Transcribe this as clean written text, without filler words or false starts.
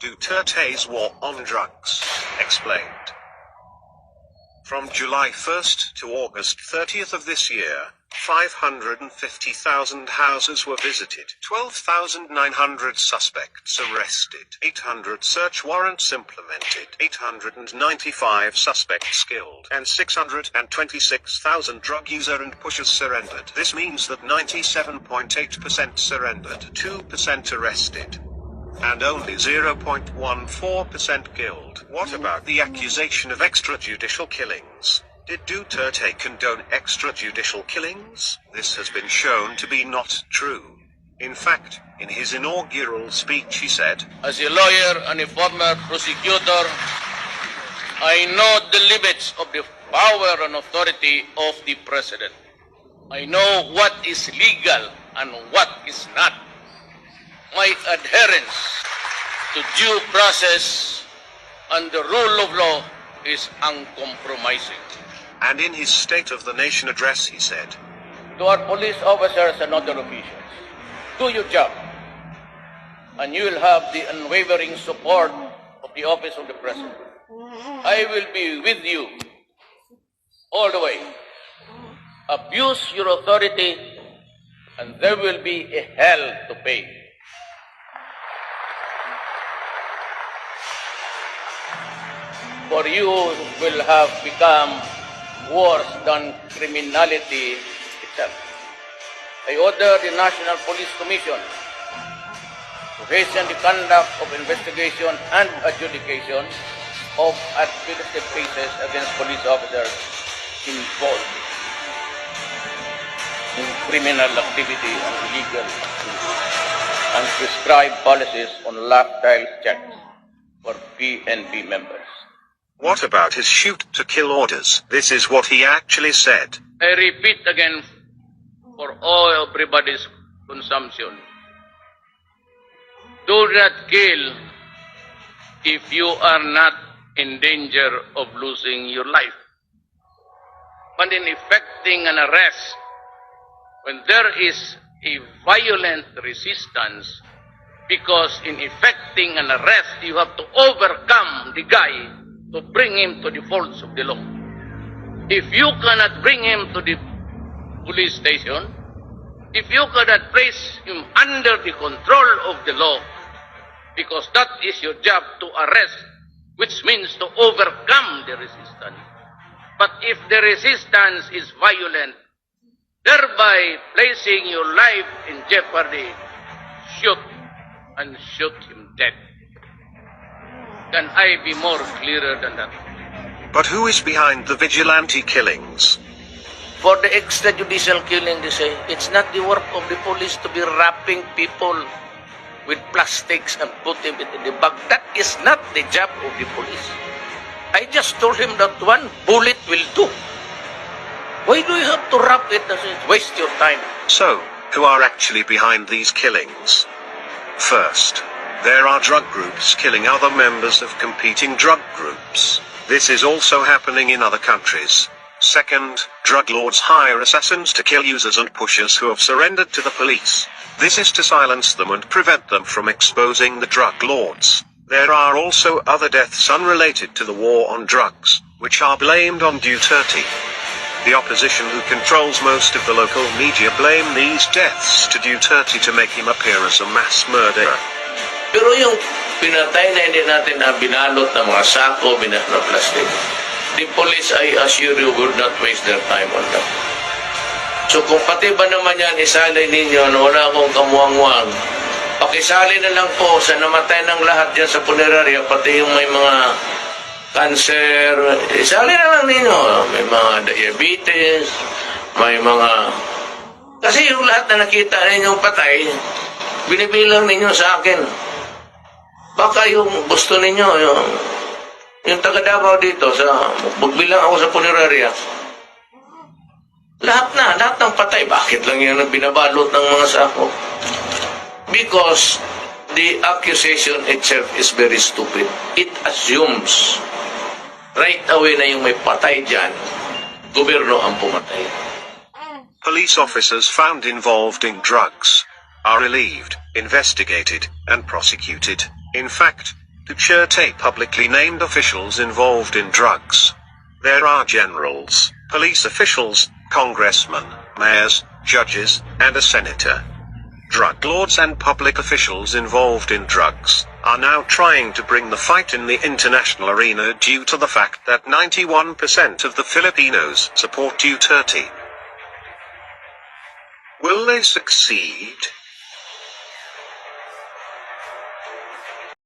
Duterte's war on drugs, explained. From July 1st to August 30th of this year, 550,000 houses were visited, 12,900 suspects arrested, 800 search warrants implemented, 895 suspects killed, and 626,000 drug users and pushers surrendered. This means that 97.8% surrendered, 2% arrested, and only 0.14% killed. What about the accusation of extrajudicial killings? Did Duterte condone extrajudicial killings? This has been shown to be not true. In fact, in his inaugural speech he said, "As a lawyer and a former prosecutor, I know the limits of the power and authority of the president. I know what is legal and what is not. My adherence to due process and the rule of law is uncompromising." And in his State of the Nation address he said, To our police officers and other officials, do your job, and you will have the unwavering support of the office of the president. I will be with you all the way. Abuse your authority, and there will be a hell to pay. For you will have become worse than criminality itself. I order the National Police Commission to hasten the conduct of investigation and adjudication of administrative cases against police officers involved in criminal activity and illegal activity, and prescribe policies on lifestyle checks for PNP members. what about his shoot-to-kill orders? This is what he actually said. I repeat again for all everybody's consumption. Do not kill if you are not in danger of losing your life. But in effecting an arrest, when there is a violent resistance, because in effecting an arrest, you have to overcome the guy to bring him to the folds of the law. If you cannot bring him to the police station, if you cannot place him under the control of the law, because that is your job to arrest, which means to overcome the resistance. But if the resistance is violent, thereby placing your life in jeopardy, shoot and shoot him dead. Can I be more clearer than that? But who is behind the vigilante killings? For the extrajudicial killing, they say, it's not the work of the police to be wrapping people with plastics and put them in the bag. That is not the job of the police. I just told him that one bullet will do. Why do you have to wrap it? Waste your time. So, who are actually behind these killings? First, there are drug groups killing other members of competing drug groups. This is also happening in other countries. Second, drug lords hire assassins to kill users and pushers who have surrendered to the police. This is to silence them and prevent them from exposing the drug lords. There are also other deaths unrelated to the war on drugs, which are blamed on Duterte. The opposition who controls most of the local media blame these deaths to Duterte to make him appear as a mass murderer. Pero yung pinatay na hindi natin na binalot ng mga sako, binalot na plastic, the police, I assure you, would not waste their time on that. So kung pati ba naman yan isalay ninyo na wala akong kamuang-muang, pakisali na lang po sa namatay ng lahat dyan sa punerarya, pati yung may mga cancer, isali na lang ninyo. May mga diabetes, may mga... Kasi yung lahat na nakita ninyong patay, binibilang ninyo sa akin. Baka yung gusto ninyo, yung taga-Davao dito, magbilang ako sa punerarya, lahat ng patay. Bakit lang yan ang binabalot ng mga sako? Because the accusation itself is very stupid. It assumes right away na yung may patay dyan, gobyerno ang pumatay. Police officers found involved in drugs are relieved, investigated, and prosecuted. In fact, Duterte publicly named officials involved in drugs. There are generals, police officials, congressmen, mayors, judges, and a senator. Drug lords and public officials involved in drugs are now trying to bring the fight in the international arena due to the fact that 91% of the Filipinos support Duterte. Will they succeed?